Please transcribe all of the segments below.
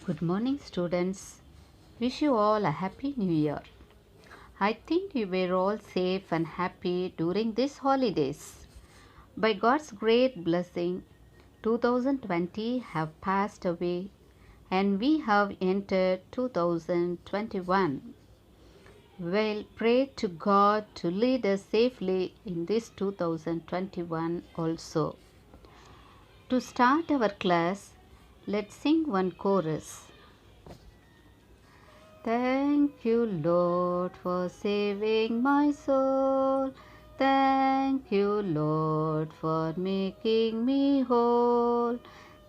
Good morning, students. Wish you all a happy new year. I think you were all safe and happy during these holidays. By God's great blessing, 2020 have passed away and we have entered 2021. Well, pray to God to lead us safely in this 2021 also. To start our class, let's sing one chorus. Thank you, Lord, for saving my soul. Thank you, Lord, for making me whole.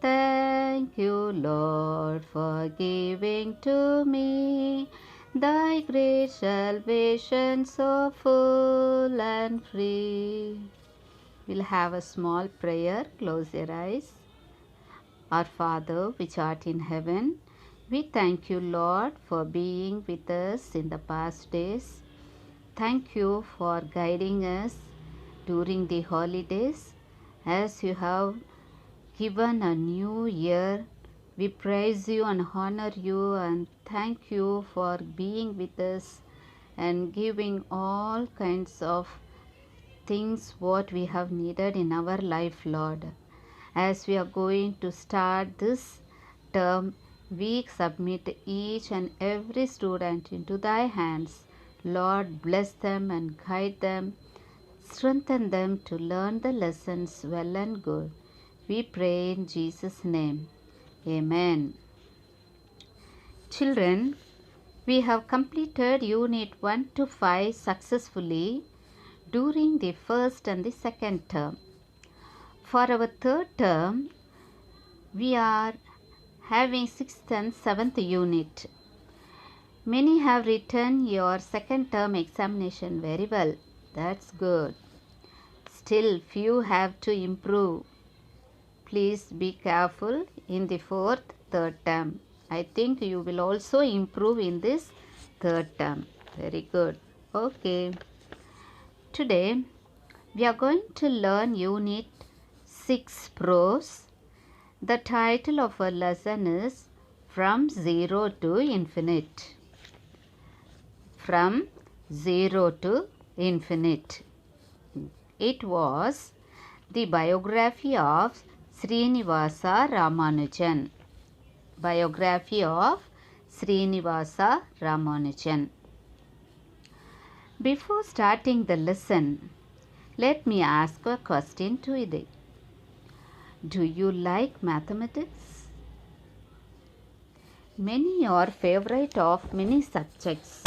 Thank you, Lord, for giving to me thy great salvation so full and free. We'll have a small prayer. Close your eyes. Our Father, which art in heaven, we thank you, Lord, for being with us in the past days. Thank you for guiding us during the holidays. As you have given a new year, we praise you and honor you and thank you for being with us and giving all kinds of things what we have needed in our life, Lord. As we are going to start this term, we submit each and every student into thy hands. Lord, bless them and guide them, strengthen them to learn the lessons well and good. We pray in Jesus' name. Amen. Children, we have completed Unit 1 to 5 successfully during the first and the second term. For our third term, we are having 6th and 7th unit. Many have written your second term examination very well. That's good. Still, few have to improve. Please be careful in the fourth, third term. I think you will also improve in this third term. Very good. Okay. Today, we are going to learn Unit 6 Prose. The title of our lesson is From Zero to Infinite. From Zero to Infinite. It was the biography of Srinivasa Ramanujan. Biography of Srinivasa Ramanujan. Before starting the lesson, let me ask a question to you. Do you like mathematics? Many are favorite of many subjects.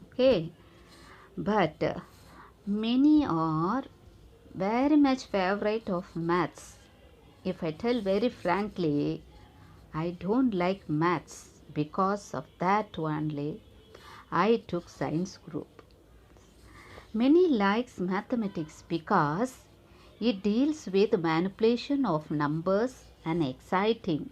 Okay, but many are very much favorite of maths. If I tell very frankly, I don't like maths. Because of that only, I took science group. Many likes mathematics because it deals with manipulation of numbers and exciting.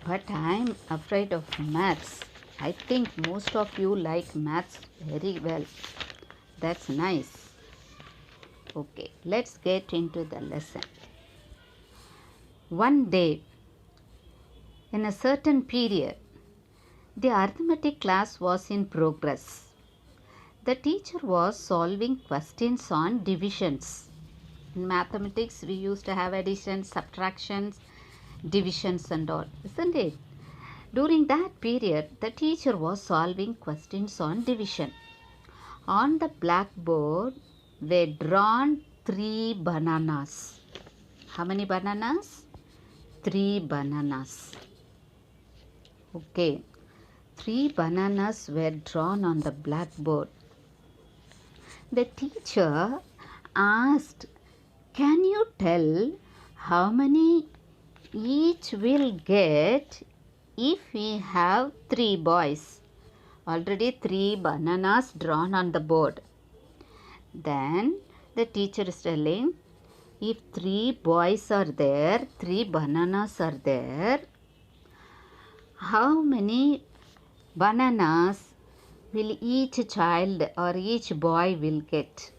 But I am afraid of maths. I think most of you like maths very well. That's nice. Okay, let's get into the lesson. One day, in a certain period, the arithmetic class was in progress. The teacher was solving questions on divisions. In mathematics, we used to have additions, subtractions, divisions and all, isn't it? During that period, the teacher was solving questions on division. On the blackboard were drawn 3 bananas. How many bananas? 3 bananas. Okay. 3 bananas were drawn on the blackboard. The teacher asked, "Can you tell how many each will get if we have 3 boys?" Already 3 bananas drawn on the board. Then the teacher is telling, if 3 boys are there, 3 bananas are there, how many bananas will each child or each boy will get?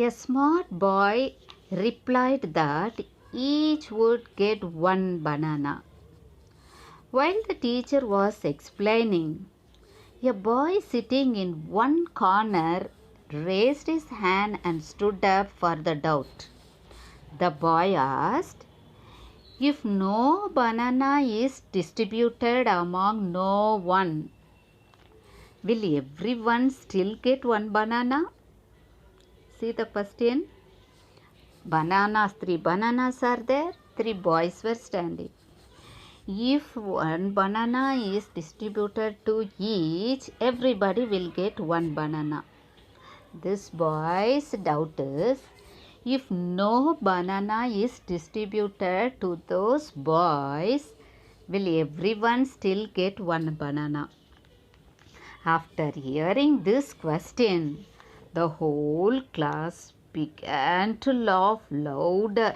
A smart boy replied that each would get 1 banana. While the teacher was explaining, a boy sitting in one corner raised his hand and stood up for the doubt. The boy asked, "If no banana is distributed among no one, will everyone still get one banana?" See the question. Bananas, 3 bananas are there, 3 boys were standing. If one banana is distributed to each, everybody will get one banana. This boy's doubt is, if no banana is distributed to those boys, will everyone still get one banana? After hearing this question, the whole class began to laugh louder.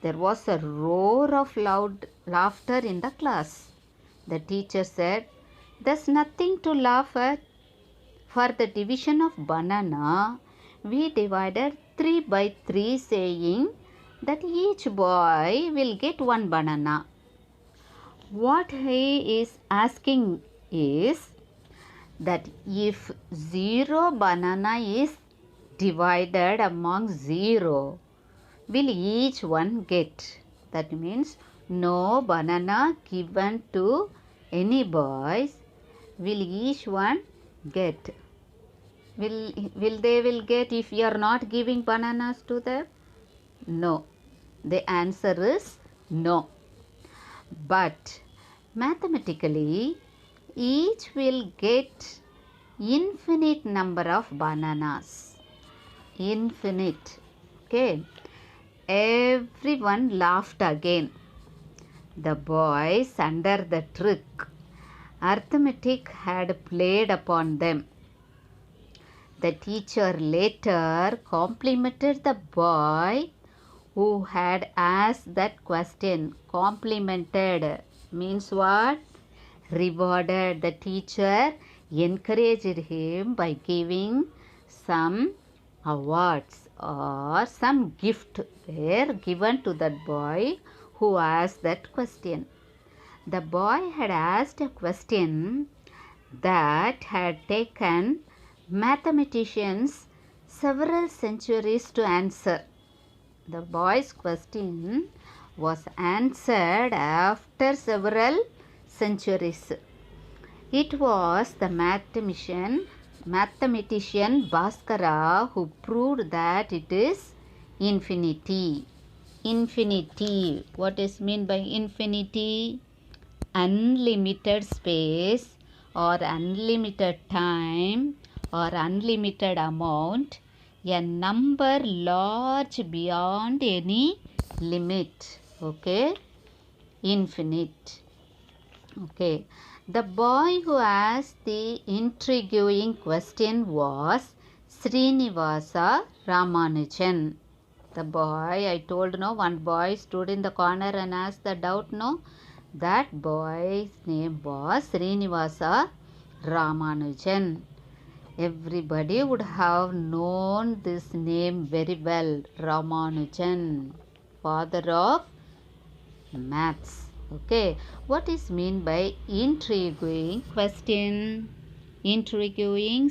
There was a roar of loud laughter in the class. The teacher said, "There's nothing to laugh at. For the division of banana, we divided 3 by 3, saying that each boy will get one banana. What he is asking is that if 0 banana is divided among 0, will each one get? That means no banana given to any boys, will each one get? Will they will get if you are not giving bananas to them? No. The answer is no. But mathematically, each will get infinite number of bananas. Infinite. Okay. Everyone laughed again. The boys, under the trick, arithmetic had played upon them. The teacher later complimented the boy who had asked that question. Complimented means what? Rewarded. The teacher encouraged him by giving some awards or some gift were given to that boy who asked that question. The boy had asked a question that had taken mathematicians several centuries to answer. The boy's question was answered after several centuries. It was the mathematician Bhaskara who proved that it is infinity. Infinity. What is meant by infinity? Unlimited space or unlimited time or unlimited amount, a number large beyond any limit. Okay, infinite. Okay, the boy who asked the intriguing question was Srinivasa Ramanujan. The boy, I told, no, one boy stood in the corner and asked the doubt, no. That boy's name was Srinivasa Ramanujan. Everybody would have known this name very well. Ramanujan, father of maths. Okay, what is mean by intriguing question? Intriguing,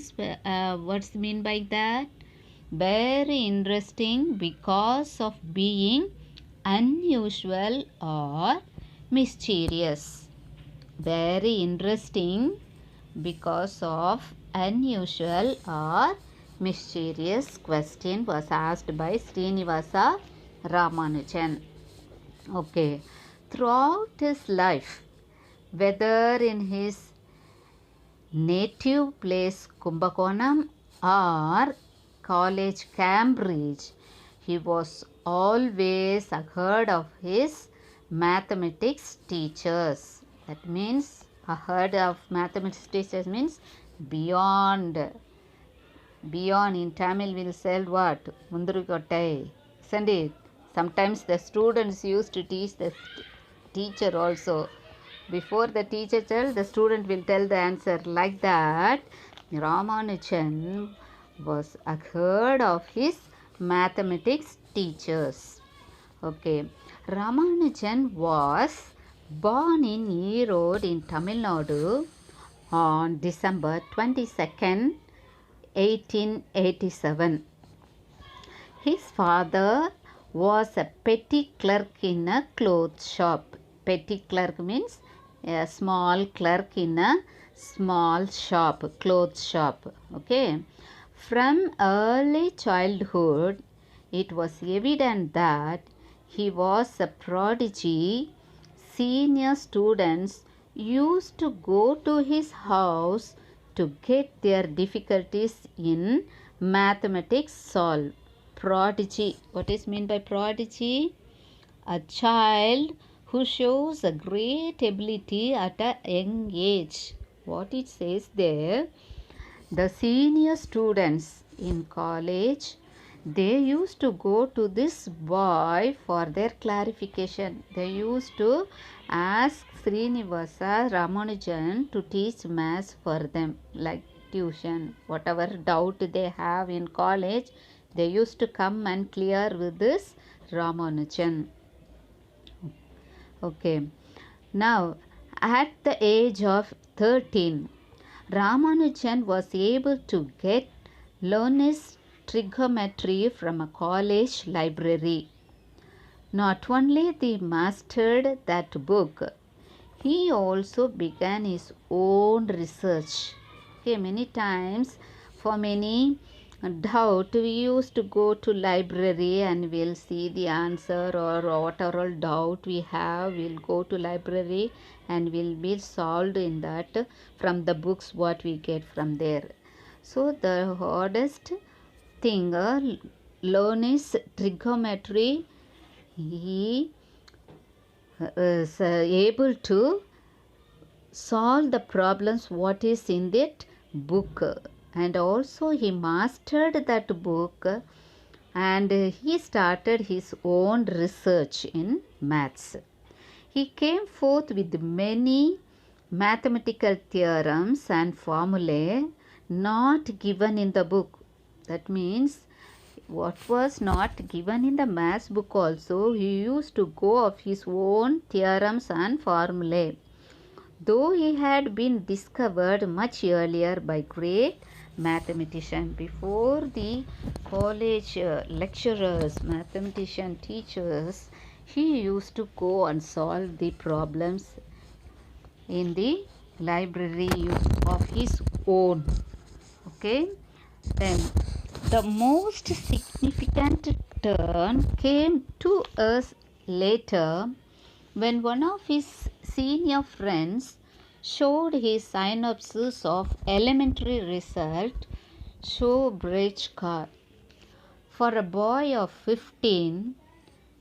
what's mean by that? Very interesting because of being unusual or mysterious. Very interesting because of unusual or mysterious question was asked by Srinivasa Ramanujan. Okay, throughout his life, whether in his native place Kumbakonam or college Cambridge, he was always ahead of his mathematics teachers. That means ahead of mathematics teachers means beyond. Beyond in Tamil will say what? Mundurukottai. Isn't it? Sometimes the students used to teach the teacher also. Before the teacher tells, the student will tell the answer. Like that, Ramanujan was ahead of his mathematics teachers. Okay, Ramanujan was Born in Erode in Tamil Nadu on December 22nd, 1887. His father was a petty clerk in a clothes shop. Petty clerk means a small clerk in a small shop, clothes shop. Okay. From early childhood, it was evident that he was a prodigy. Senior students used to go to his house to get their difficulties in mathematics solved. Prodigy. What is meant by prodigy? A child who shows a great ability at a young age. What it says there, the senior students in college, they used to go to this boy for their clarification. They used to ask Srinivasa Ramanujan to teach maths for them, like tuition. Whatever doubt they have in college, they used to come and clear with this Ramanujan. Okay. Now, at the age of 13, Ramanujan was able to get Learn's trigonometry from a college library. Not only he mastered that book, he also began his own research. Okay, many times for many doubt we used to go to library and we'll see the answer, or whatever doubt we have, we'll go to library and will be solved in that from the books what we get from there. So the hardest thing learn is trigonometry. He is able to solve the problems what is in that book, and also he mastered that book, and he started his own research in maths. He came forth with many mathematical theorems and formulae not given in the book. That means what was not given in the maths book also, he used to go of his own theorems and formulae. Though he had been discovered much earlier by great mathematician, before the college lecturers, mathematician teachers, he used to go and solve the problems in the library of his own. Okay. Then the most significant turn came to us later when one of his senior friends showed his synopsis of elementary result show bridge car. For a boy of 15,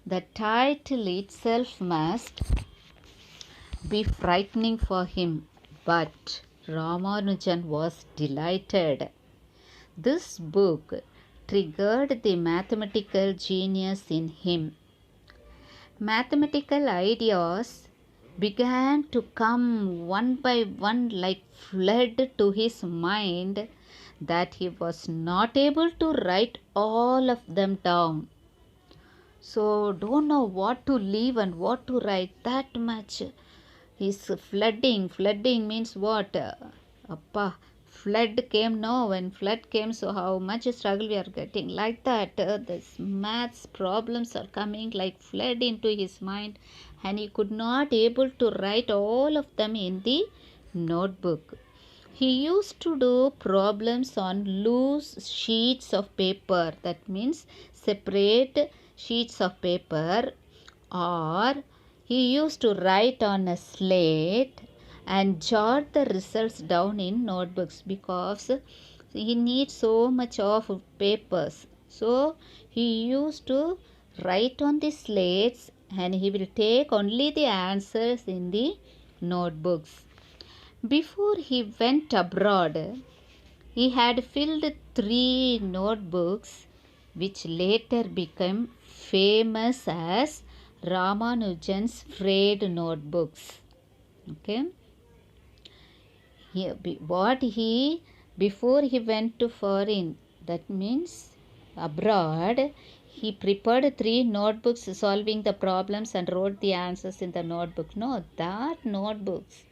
the title itself must be frightening for him, but Ramanujan was delighted. This book triggered the mathematical genius in him. Mathematical ideas began to come one by one like flood to his mind that he was not able to write all of them down. So don't know what to leave and what to write, that much. He's flooding. Flooding means what? Appa, flood came. No, when flood came, so how much struggle we are getting. Like that, this maths problems are coming like flood into his mind, and he could not able to write all of them in the notebook. He used to do problems on loose sheets of paper. That means separate sheets of paper, or he used to write on a slate and jot the results down in notebooks, because he needs so much of papers. So he used to write on the slates and he will take only the answers in the notebooks. Before he went abroad, he had filled 3 notebooks, which later became famous as Ramanujan's Freud notebooks. Okay. Before he went to foreign, that means abroad, he prepared three notebooks solving the problems and wrote the answers in the notebook. No, that notebooks,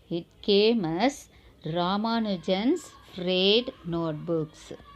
it came as Ramanujan's frayed notebooks.